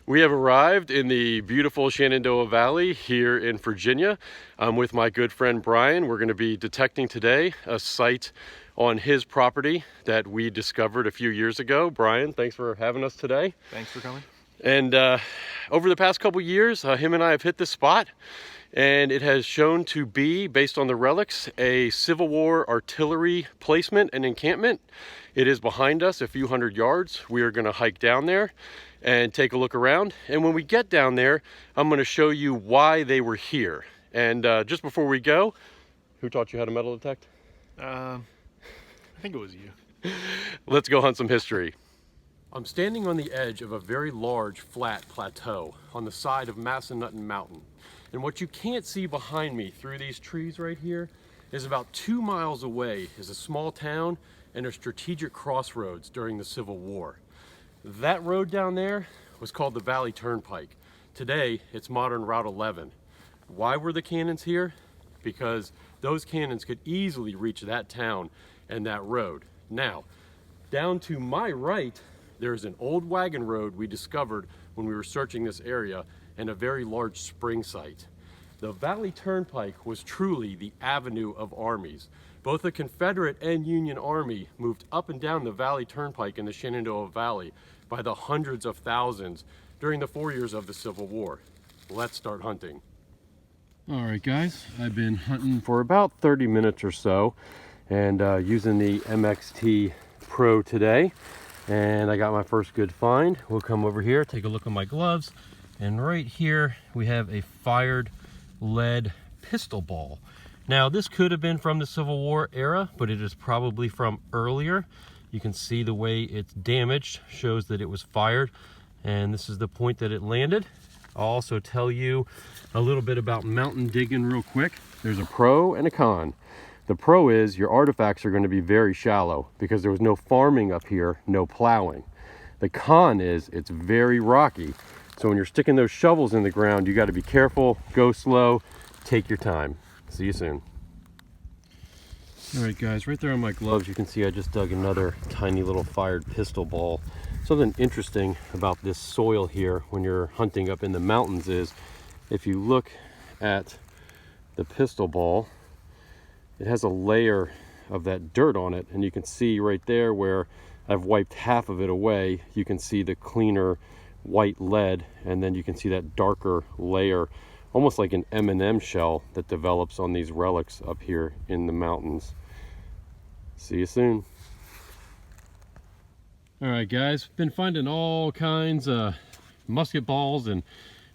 We have arrived in the beautiful Shenandoah Valley here in Virginia. I'm with my good friend Brian. We're going to be detecting today a site on his property that we discovered a few years ago. Brian, thanks for having us today. Thanks for coming. And over the past couple years, him and I have hit this spot, and it has shown to be, based on the relics, a Civil War artillery placement and encampment. It is behind us a few hundred yards. We are going to hike down there and take a look around. And when we get down there, I'm going to show you why they were here. And just before we go, who taught you how to metal detect? I think it was you. Let's go hunt some history. I'm standing on the edge of a very large flat plateau on the side of Massanutten Mountain. And what you can't see behind me through these trees right here is about 2 miles away is a small town and a strategic crossroads during the Civil War. That road down there was called the Valley Turnpike. Today, it's modern Route 11. Why were the cannons here? Because those cannons could easily reach that town and that road. Now, down to my right, there's an old wagon road we discovered when we were searching this area and a very large spring site. The Valley Turnpike was truly the avenue of armies. Both the Confederate and Union Army moved up and down the Valley Turnpike in the Shenandoah Valley by the hundreds of thousands during the 4 years of the Civil War. Let's start hunting. All right, guys, I've been hunting for about 30 minutes or so and using the MXT Pro today. And I got my first good find. We'll come over here, take a look at my gloves. And right here, we have a fired lead pistol ball. Now, this could have been from the Civil War era, but it is probably from earlier. You can see the way it's damaged, shows that it was fired. And this is the point that it landed. I'll also tell you a little bit about mountain digging real quick. There's a pro and a con. The pro is your artifacts are going to be very shallow because there was no farming up here, no plowing. The con is it's very rocky. So when you're sticking those shovels in the ground, you got to be careful, go slow, take your time. See you soon. All right, guys, right there on my gloves, you can see I just dug another tiny little fired pistol ball. Something interesting about this soil here when you're hunting up in the mountains is if you look at the pistol ball, it has a layer of that dirt on it, and you can see right there where I've wiped half of it away, you can see the cleaner white lead, and then you can see that darker layer, almost like an M&M shell that develops on these relics up here in the mountains. See you soon. All right, guys, been finding all kinds of musket balls and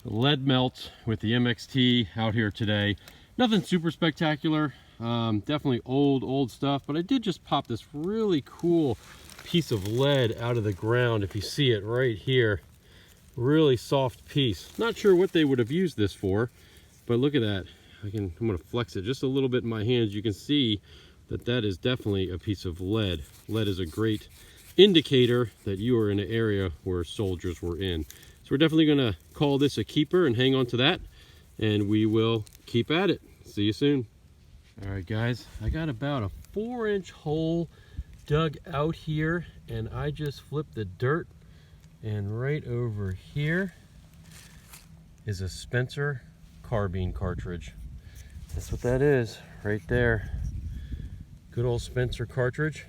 lead melts with the MXT out here today. Nothing super spectacular. Definitely old stuff, but I did just pop this really cool piece of lead out of the ground. If you see it right here, really soft piece. Not sure what they would have used this for, but look at that. I'm going to flex it just a little bit in my hands. You can see that that is definitely a piece of lead. Lead is a great indicator that you are in an area where soldiers were in. So we're definitely going to call this a keeper and hang on to that, and we will keep at it. See you soon. All right, guys, I got about a 4-inch hole dug out here, and I just flipped the dirt, and right over here is a Spencer carbine cartridge. That's what that is right there. Good old Spencer cartridge.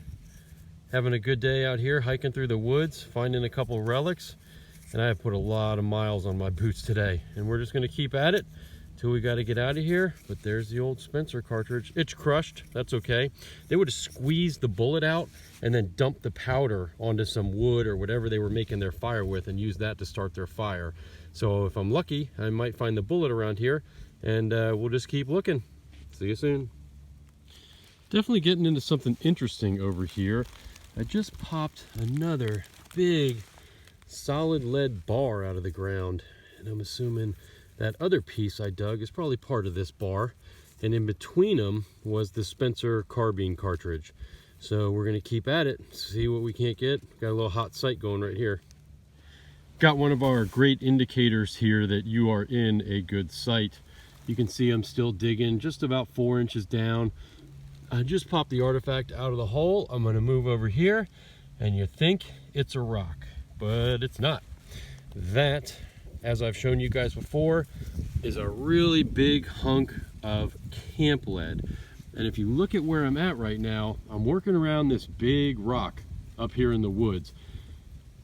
Having a good day out here hiking through the woods, finding a couple relics, and I have put a lot of miles on my boots today, and we're just going to keep at it till we got to get out of here. But there's the old Spencer cartridge. It's crushed, that's okay. They would have squeezed the bullet out and then dumped the powder onto some wood or whatever they were making their fire with and used that to start their fire. So if I'm lucky, I might find the bullet around here, and we'll just keep looking. See you soon. Definitely getting into something interesting over here. I just popped another big solid lead bar out of the ground, and I'm assuming that other piece I dug is probably part of this bar, and in between them was the Spencer carbine cartridge. So we're going to keep at it, see what we can't get. Got a little hot site going right here. Got one of our great indicators here that you are in a good site. You can see I'm still digging just about 4 inches down. I just popped the artifact out of the hole. I'm going to move over here, and you think it's a rock, but it's not. That as I've shown you guys before, is a really big hunk of camp lead. And if you look at where I'm at right now, I'm working around this big rock up here in the woods.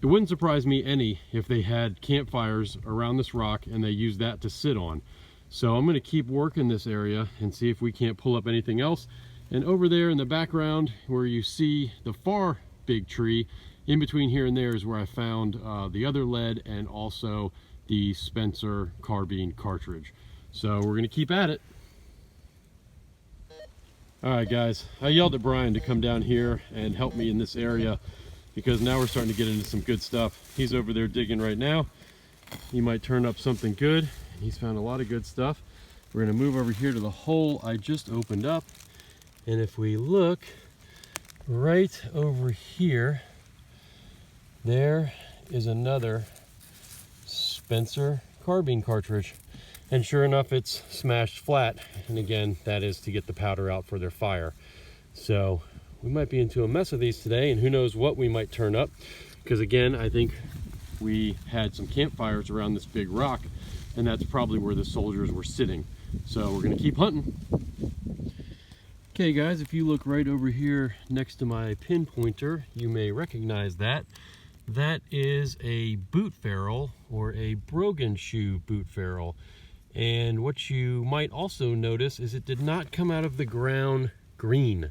It wouldn't surprise me any if they had campfires around this rock and they used that to sit on. So I'm gonna keep working this area and see if we can't pull up anything else. And over there in the background where you see the far big tree, in between here and there is where I found the other lead and also the Spencer carbine cartridge. So we're gonna keep at it. All right guys, I yelled at Brian to come down here and help me in this area because now we're starting to get into some good stuff. He's over there digging right now. He might turn up something good. He's found a lot of good stuff. We're gonna move over here to the hole I just opened up. And if we look right over here, there is another Spencer carbine cartridge. And sure enough, it's smashed flat. And again, that is to get the powder out for their fire. So we might be into a mess of these today, and who knows what we might turn up. Because again, I think we had some campfires around this big rock, and that's probably where the soldiers were sitting. So we're gonna keep hunting. Okay guys, if you look right over here next to my pin pointer, you may recognize that. That is a boot ferrule, or a Brogan shoe boot ferrule. And what you might also notice is it did not come out of the ground green.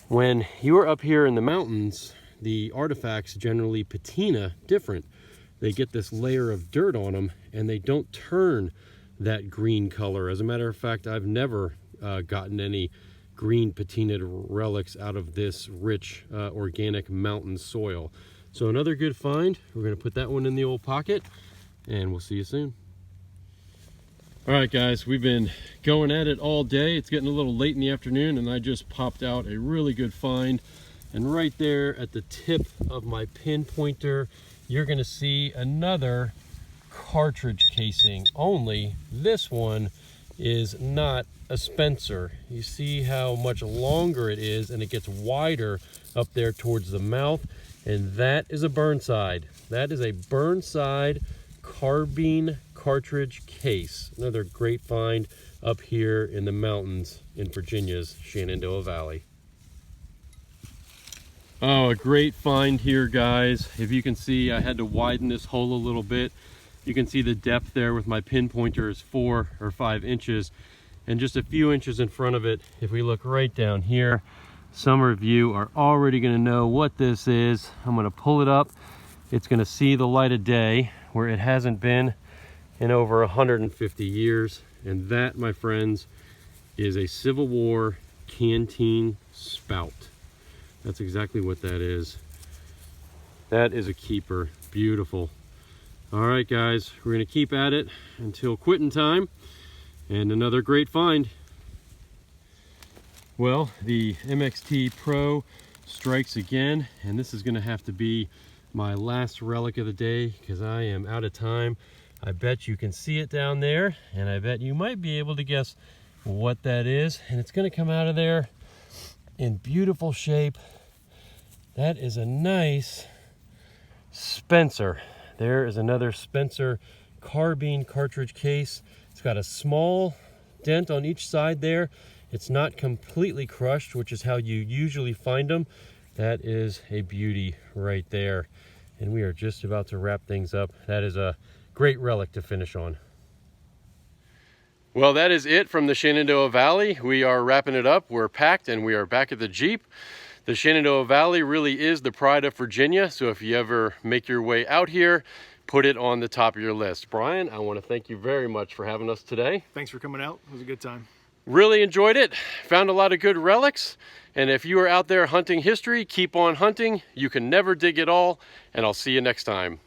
When you are up here in the mountains, the artifacts generally patina different. They get this layer of dirt on them and they don't turn that green color. As a matter of fact, I've never gotten any green patinaed relics out of this rich organic mountain soil. So another good find. We're gonna put that one in the old pocket and we'll see you soon. All right guys, we've been going at it all day. It's getting a little late in the afternoon and I just popped out a really good find. And right there at the tip of my pin pointer, you're gonna see another cartridge casing, only this one is not a Spencer. You see how much longer it is and it gets wider up there towards the mouth, and that is a Burnside. That is a Burnside carbine cartridge case. Another great find up here in the mountains in Virginia's Shenandoah Valley. Oh, a great find here guys. If you can see, I had to widen this hole a little bit. You can see the depth there with my pin pointer is 4 or 5 inches, and just a few inches in front of it, if we look right down here, some of you are already going to know what this is. I'm going to pull it up. It's going to see the light of day where it hasn't been in over 150 years. And that, my friends, is a Civil War canteen spout. That's exactly what that is. That is a keeper. Beautiful. All right, guys, we're going to keep at it until quitting time. And another great find. Well, the MXT Pro strikes again, and this is going to have to be my last relic of the day because I am out of time. I bet you can see it down there, and I bet you might be able to guess what that is. And it's going to come out of there in beautiful shape. That is a nice Spencer. There is another Spencer carbine cartridge case. It's got a small dent on each side there. It's not completely crushed, which is how you usually find them. That is a beauty right there. And we are just about to wrap things up. That is a great relic to finish on. Well, that is it from the Shenandoah Valley. We are wrapping it up. We're packed and we are back at the Jeep. The Shenandoah Valley really is the pride of Virginia. So if you ever make your way out here, put it on the top of your list. Brian, I want to thank you very much for having us today. Thanks for coming out. It was a good time. Really enjoyed it. Found a lot of good relics. And if you are out there hunting history, keep on hunting. You can never dig it all. And I'll see you next time.